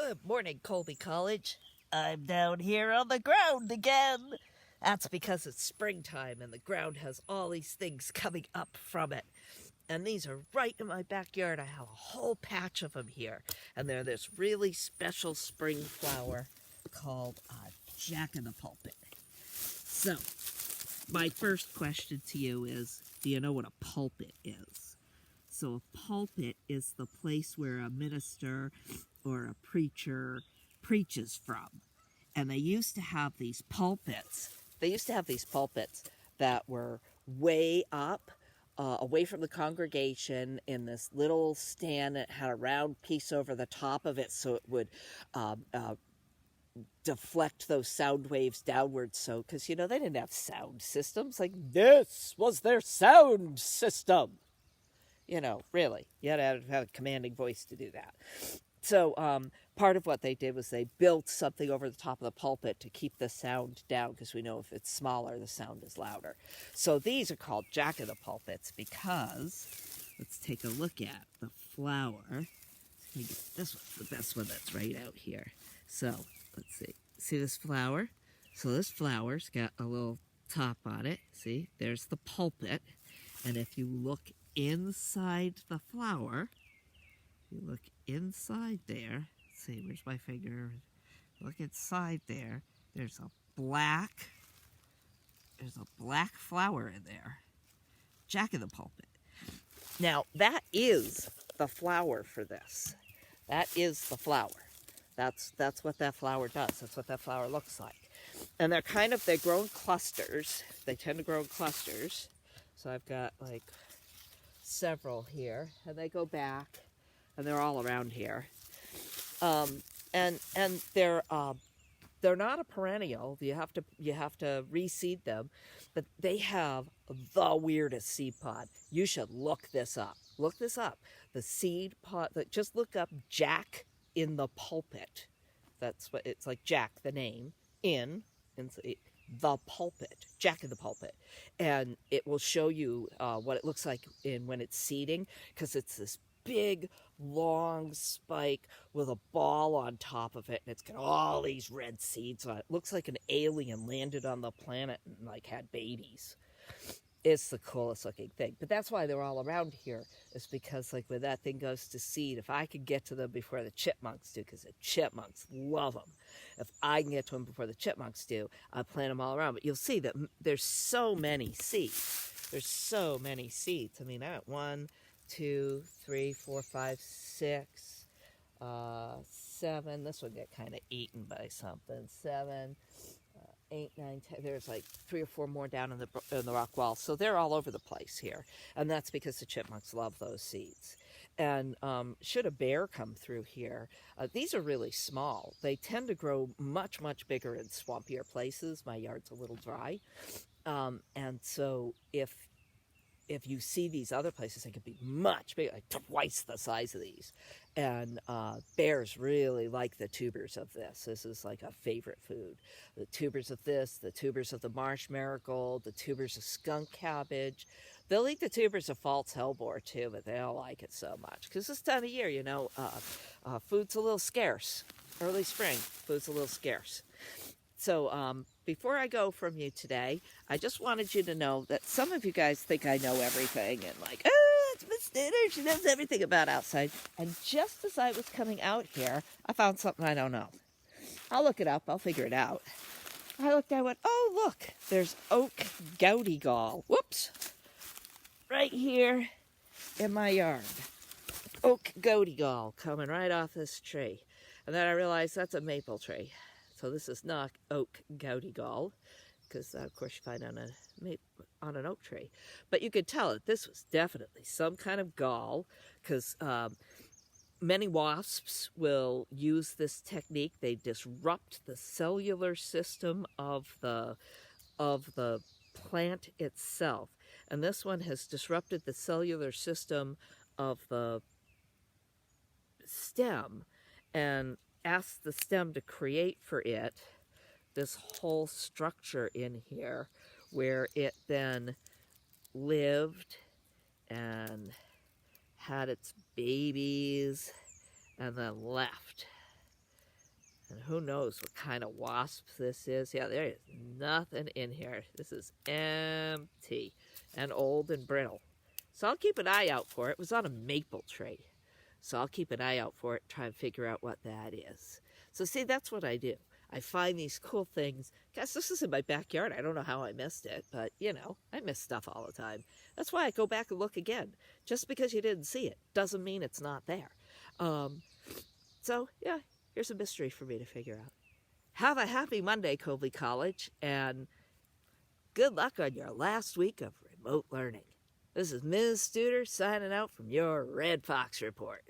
Good morning, Colby College. I'm down here on the ground again. That's because it's springtime and the ground has all these things coming up from it. And these are right in my backyard. I have a whole patch of them here. And they're this really special spring flower called Jack-in-the-Pulpit. So, my first question to you is, do you know what a pulpit is? So a pulpit is the place where a minister or a preacher preaches from. And they used to have these pulpits. That were way up, away from the congregation, in this little stand that had a round piece over the top of it so it would deflect those sound waves downwards. So, because, they didn't have sound systems. Like, this was their sound system. Really. You had to have a commanding voice to do that. So part of what they did was they built something over the top of the pulpit to keep the sound down, because we know if it's smaller, the sound is louder. So these are called Jack-in-the-Pulpits because, let's take a look at the flower. This one's the best one that's right out here. So let's see. See this flower? So this flower's got a little top on it. See, there's the pulpit. And if you look inside the flower, you look inside there. Let's see, where's my finger? Look inside there. There's a black flower in there. Jack-in-the-Pulpit. Now, that is the flower for this. That is the flower. That's what that flower does. That's what that flower looks like. And they grow in clusters. They tend to grow in clusters. So I've got like several here, and they go back, and they're all around here. And they're not a perennial. You have to reseed them, but they have the weirdest seed pod. You should look this up. Look this up. The seed pod. Just look up Jack in the Pulpit. That's what it's like. Jack, the name, in the pulpit, Jack in the Pulpit, and it will show you what it looks like when it's seeding, because it's this big long spike with a ball on top of it, and it's got all these red seeds on it. It looks like an alien landed on the planet and had babies. It's the coolest looking thing. But that's why they're all around here, is because when that thing goes to seed, if I could get to them before the chipmunks do, because the chipmunks love them, if I can get to them before the chipmunks do, I plant them all around. But you'll see that there's so many seeds. There's so many seeds. I mean, I got 1, 2, 3, 4, 5, 6, 7. This one got kind of eaten by something. 7, 8, 9, 10. There's 3 or 4 more down in the rock wall. So they're all over the place here. And that's because the chipmunks love those seeds. And should a bear come through here, these are really small. They tend to grow much, much bigger in swampier places. My yard's a little dry. And so if you see these other places, they could be much bigger, like twice the size of these. And bears really like the tubers of this. This is like a favorite food. The tubers of this, the tubers of the marsh marigold, the tubers of skunk cabbage. They'll eat the tubers of false hellebore too, but they don't like it so much. Because this time of year, food's a little scarce. Early spring, food's a little scarce. So before I go from you today, I just wanted you to know that some of you guys think I know everything and it's Miss Dinner, she knows everything about outside. And just as I was coming out here, I found something I don't know. I'll look it up. I'll figure it out. I went, oh, look, there's oak gouty gall. Whoops. Right here in my yard. Oak gouty gall coming right off this tree. And then I realized that's a maple tree. So this is not oak gouty gall, because of course you find on an oak tree. But you could tell that this was definitely some kind of gall, because many wasps will use this technique. They disrupt the cellular system of the plant itself. And this one has disrupted the cellular system of the stem and asked the stem to create for it this whole structure in here where it then lived and had its babies and then left. And who knows what kind of wasp this is. Yeah, there is nothing in here. This is empty and old and brittle. So I'll keep an eye out for it. It was on a maple tree. So I'll keep an eye out for it, try and figure out what that is. So see, that's what I do. I find these cool things. Guys, this is in my backyard. I don't know how I missed it, but, you know, I miss stuff all the time. That's why I go back and look again. Just because you didn't see it doesn't mean it's not there. So, yeah, here's a mystery for me to figure out. Have a happy Monday, Colby College, and good luck on your last week of remote learning. This is Ms. Studer signing out from your Red Fox Report.